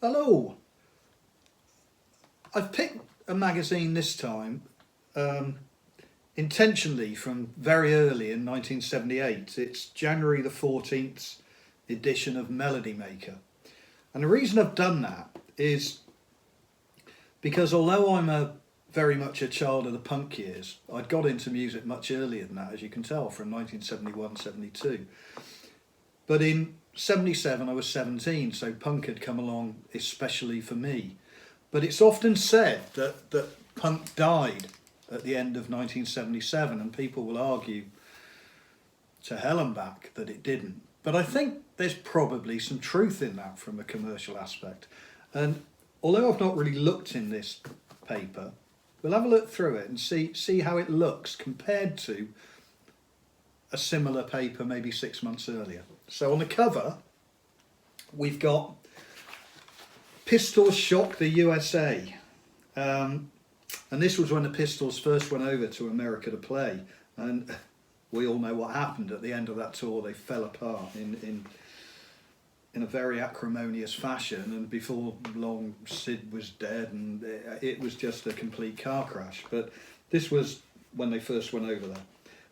Hello. I've picked a magazine this time intentionally from very early in 1978. It's January the 14th edition of Melody Maker. And the reason I've done that is because although I'm very much a child of the punk years, I'd got into music much earlier than that, as you can tell, from 1971, 72. But in 77 I was 17, so punk had come along especially for me. But it's often said that punk died at the end of 1977, and people will argue to hell and back that it didn't. But I think there's probably some truth in that from a commercial aspect. And although I've not really looked in this paper, we'll have a look through it and see how it looks compared to a similar paper maybe 6 months earlier. So on the cover, we've got Pistols Shock the USA. And this was when the Pistols first went over to America to play. And we all know what happened at the end of that tour. They fell apart in a very acrimonious fashion, and before long Sid was dead, and it was just a complete car crash. But this was when they first went over there.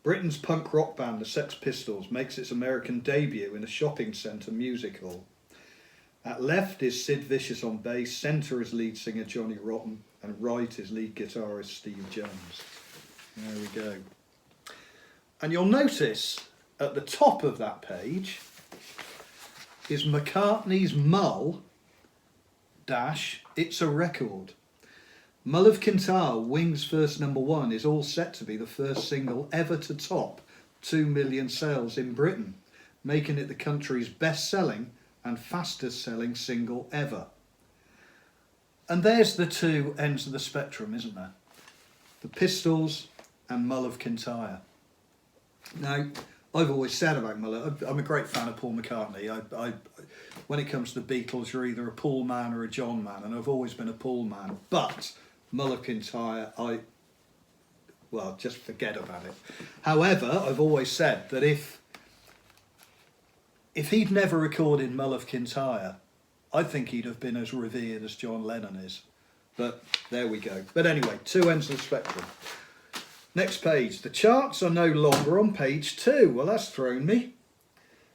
Britain's punk rock band, the Sex Pistols, makes its American debut in a shopping centre music hall. At left is Sid Vicious on bass, centre is lead singer Johnny Rotten, and right is lead guitarist Steve Jones. There we go. And you'll notice at the top of that page is McCartney's Mull - It's a Record. Mull of Kintyre, Wings' first #1, is all set to be the first single ever to top 2 million sales in Britain, making it the country's best-selling and fastest-selling single ever. And there's the two ends of the spectrum, isn't there? The Pistols and Mull of Kintyre. Now, I've always said about Mull, I'm a great fan of Paul McCartney. When it comes to the Beatles, you're either a Paul man or a John man, and I've always been a Paul man. But Mull of Kintyre, just forget about it. However, I've always said that if he'd never recorded Mull of Kintyre, I think he'd have been as revered as John Lennon is. But there we go. But anyway, two ends of the spectrum. Next page. The charts are no longer on page 2. Well, that's thrown me.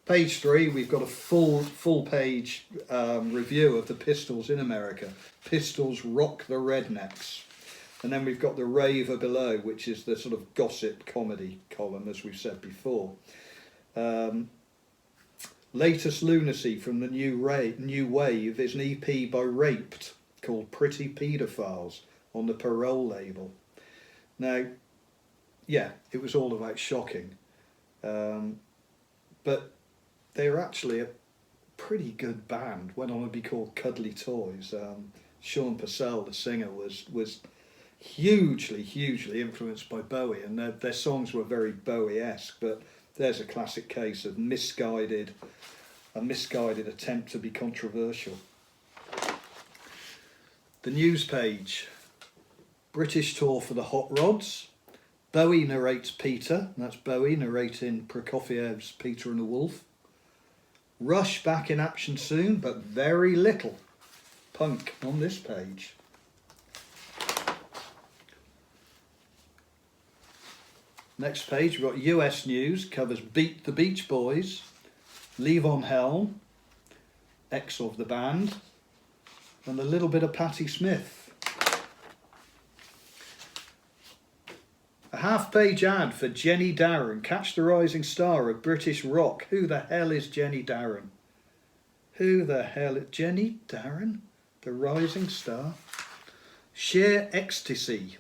Page 3, we've got a full page review of the Pistols in America. Pistols rock the rednecks. And then we've got the Raver below, which is the sort of gossip comedy column, as we've said before. Latest lunacy from the new wave is an EP by Raped called Pretty Paedophiles on the Parole label. Now, yeah, it was all about shocking. But they're actually a pretty good band. Went on to be called Cuddly Toys. Sean Purcell, the singer, was hugely influenced by Bowie, and their songs were very Bowie-esque, but there's a classic case of a misguided attempt to be controversial. The news page. British tour for the Hot Rods. Bowie narrates Peter. That's Bowie narrating Prokofiev's Peter and the Wolf. Rush back in action soon, but very little punk on this page. Next page, we've got US news, covers Beat the Beach Boys, Levon Helm, ex of the band, and a little bit of Patti Smith. A half-page ad for Jenny Darren, Catch the Rising Star of British rock. Who the hell is Jenny Darren? Who the hell is Jenny Darren? The Rising Star. Sheer Ecstasy.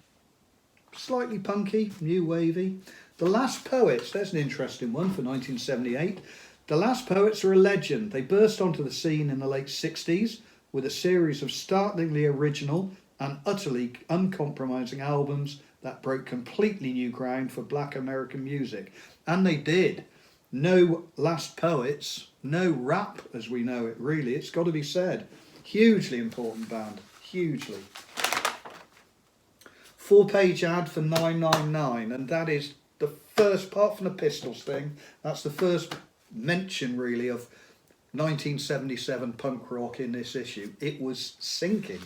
Slightly punky, new wavy. The Last Poets, there's an interesting one for 1978. The Last Poets are a legend. They burst onto the scene in the late 60s with a series of startlingly original and utterly uncompromising albums that broke completely new ground for black American music. And they did. No Last Poets, no rap as we know it really, it's got to be said. Hugely important band, hugely. 4-page ad for 999, and that is the first, apart from the Pistols thing, that's the first mention really of 1977 punk rock in this issue. It was sinking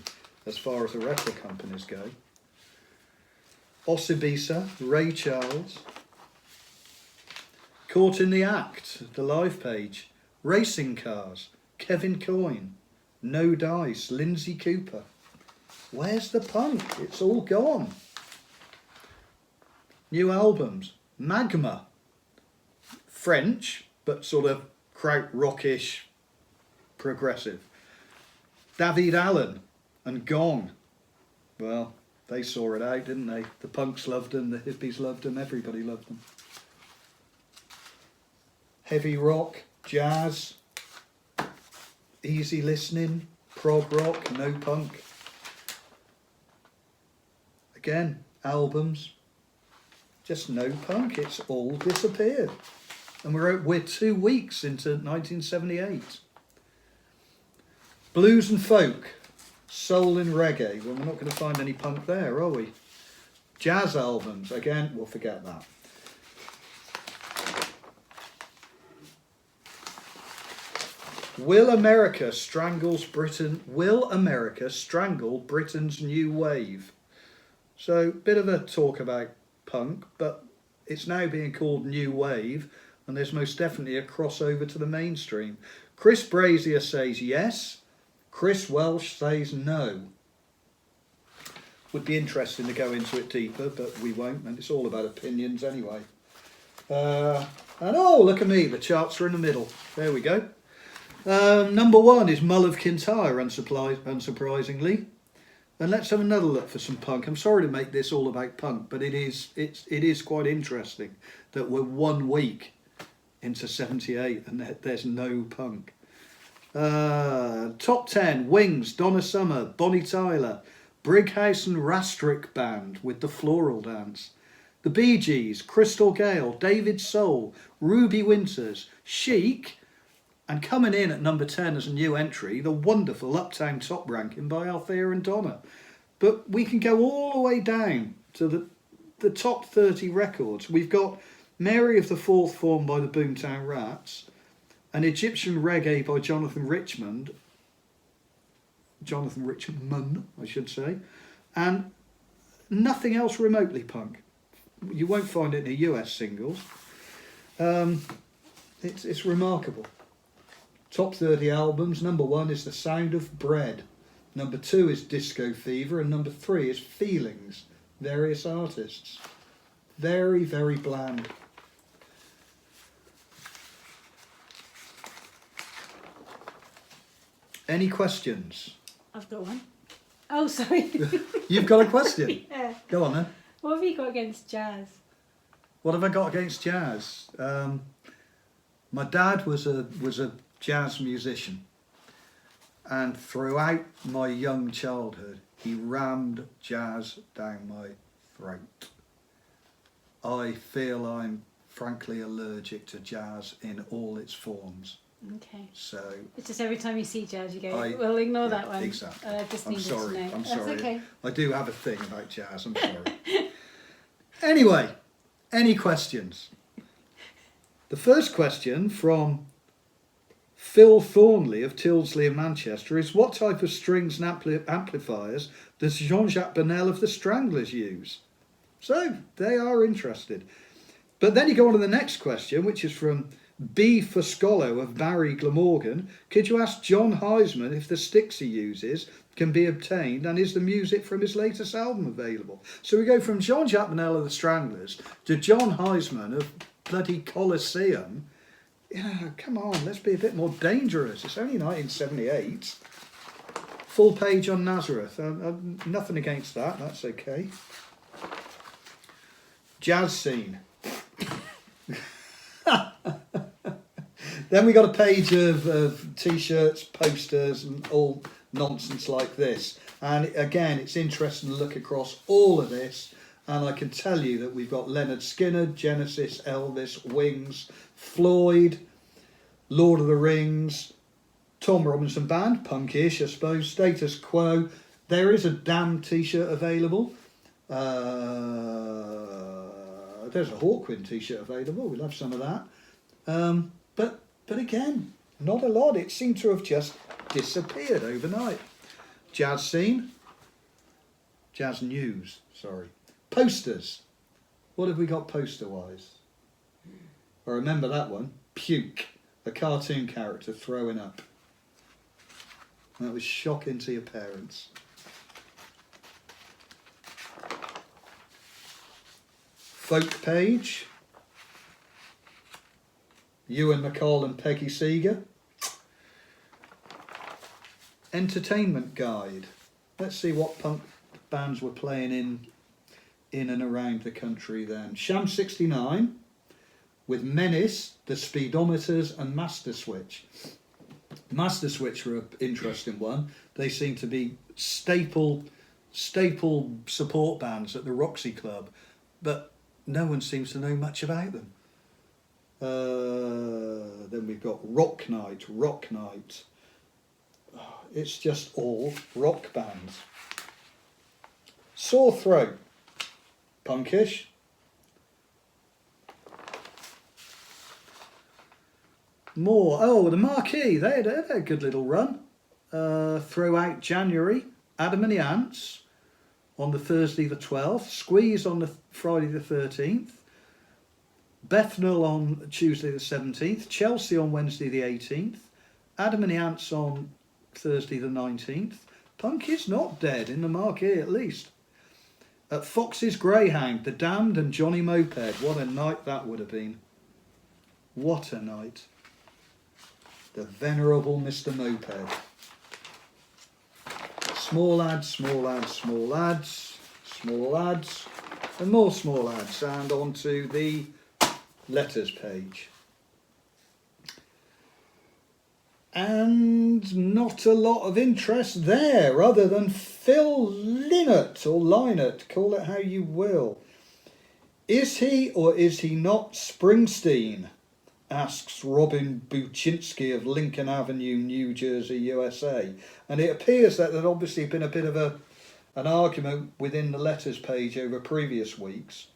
as far as the record companies go. Osibisa, Ray Charles. Caught in the Act, the live page. Racing Cars, Kevin Coyne. No Dice, Lindsay Cooper. Where's the punk? It's all gone. New albums. Magma. French, but sort of krautrockish, progressive. David Allen and Gong. Well, they saw it out, didn't they? The punks loved them, the hippies loved them, everybody loved them. Heavy rock, jazz, easy listening, prog rock, no punk. Again, albums, just no punk. It's all disappeared. And we're 2 weeks into 1978. Blues and folk, soul and reggae. Well, we're not going to find any punk there, are we? Jazz albums, again, we'll forget that. Will America strangle Britain's new wave? So, bit of a talk about punk, but it's now being called new wave, and there's most definitely a crossover to the mainstream. Chris Brazier says yes, Chris Welsh says no. Would be interesting to go into it deeper, but we won't, and it's all about opinions anyway. And oh, look at me, the charts are in the middle. There we go. Number 1 is Mull of Kintyre, unsurprisingly. And let's have another look for some punk. I'm sorry to make this all about punk, but it is quite interesting that we're 1 week into 78 and there's no punk. Top 10, Wings, Donna Summer, Bonnie Tyler, Brighouse and Rastrick Band with the Floral Dance, the Bee Gees, Crystal Gale, David Soul, Ruby Winters, Chic, and coming in at number 10 as a new entry, the wonderful Uptown Top ranking by Althea and Donna. But we can go all the way down to the top 30 records. We've got Mary of the Fourth Form by the Boomtown Rats, an Egyptian Reggae by Jonathan Richman, I should say, and nothing else remotely punk. You won't find it in the US singles. It's remarkable. Top 30 albums, number 1 is The Sound of Bread, number 2 is Disco Fever, and number 3 is Feelings, various artists. Very, very bland. Any questions? I've got one. Oh, sorry. You've got a question? Yeah. Go on then. What have you got against jazz? What have I got against jazz? My dad was a jazz musician, and throughout my young childhood he rammed jazz down my throat. I feel I'm frankly allergic to jazz in all its forms. Okay. So it's just every time you see jazz you go, well, ignore that one. Exactly. I just needed I'm sorry. to know. I'm That's sorry. okay. I do have a thing about jazz. I'm sorry. Anyway, any questions? The first question from Phil Thornley of Tildesley in Manchester is, what type of strings and amplifiers does Jean-Jacques Bonnel of the Stranglers use? So they are interested. But then you go on to the next question, which is from B. Foscolo of Barry Glamorgan. Could you ask John Heisman if the sticks he uses can be obtained, and is the music from his latest album available? So we go from Jean-Jacques Bonnel of the Stranglers to John Heisman of bloody Colosseum. Yeah, come on, let's be a bit more dangerous. It's only 1978. Full page on Nazareth. Nothing against that, that's okay. Jazz scene. Then we got a page of t-shirts, posters and all nonsense like this. And again, it's interesting to look across all of this. And I can tell you that we've got Leonard Skinner, Genesis, Elvis, Wings, Floyd, Lord of the Rings, Tom Robinson Band, punkish I suppose, Status Quo. There is a Damn t-shirt available. There's a Hawkwind t-shirt available. We'll have some of that. But again, Not a lot. It seemed to have just disappeared overnight. Jazz scene. Jazz news, sorry. Posters. What have we got poster-wise? I remember that one. Puke. A cartoon character throwing up. That was shocking to your parents. Folk page. Ewan McCall and Peggy Seeger. Entertainment guide. Let's see what punk bands were playing in and around the country then. Sham 69 with Menace, the Speedometers and Master Switch. Master Switch were an interesting one. They seem to be staple support bands at the Roxy Club, but no one seems to know much about them. Then we've got Rock Night. It's just all rock bands. Sore Throat, punkish. More. Oh, the Marquee. They had a good little run throughout January. Adam and the Ants on the Thursday the 12th. Squeeze on the Friday the 13th. Bethnal on Tuesday the 17th. Chelsea on Wednesday the 18th. Adam and the Ants on Thursday the 19th. Punk is not dead in the Marquee at least. At Fox's Greyhound, The Damned and Johnny Moped. What a night that would have been. What a night. The venerable Mr. Moped. Small lads, small lads, small lads, small lads, and more small lads. And on to the letters page. And not a lot of interest there other than Phil Lynott, or Lynott, call it how you will. Is he or is he not Springsteen? Asks Robin Buczynski of Lincoln Avenue, New Jersey, USA. And it appears that there's obviously been a bit of an argument within the letters page over previous weeks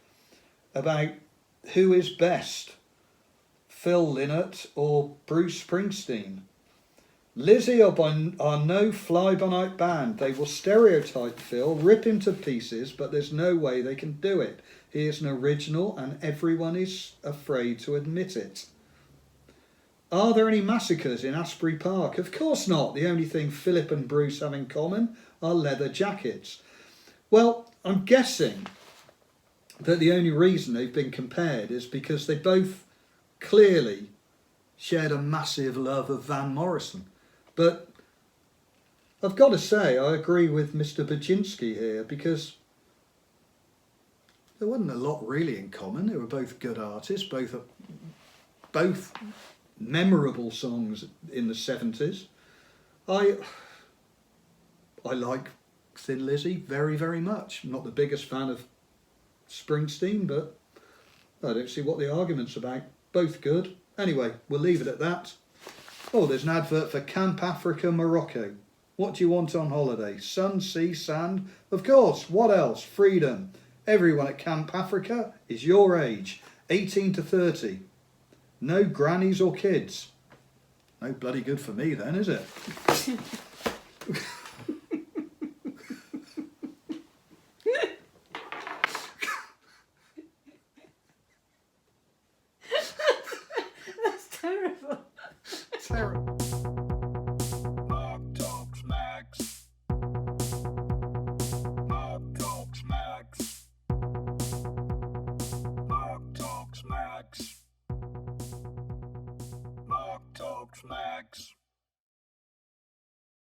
about who is best, Phil Lynott or Bruce Springsteen. Lizzie are no fly-by-night band. They will stereotype Phil, rip him to pieces, but there's no way they can do it. He is an original and everyone is afraid to admit it. Are there any massacres in Asbury Park? Of course not. The only thing Philip and Bruce have in common are leather jackets. Well, I'm guessing that the only reason they've been compared is because they both clearly shared a massive love of Van Morrison. But I've got to say, I agree with Mr. Buczynski here, because there wasn't a lot really in common. They were both good artists, both memorable songs in the 70s. I like Thin Lizzy very, very much. I'm not the biggest fan of Springsteen, but I don't see what the argument's about. Both good. Anyway, we'll leave it at that. Oh, there's an advert for Camp Africa, Morocco. What do you want on holiday? Sun, sea, sand? Of course, what else? Freedom. Everyone at Camp Africa is your age, 18 to 30. No grannies or kids. No bloody good for me then, is it?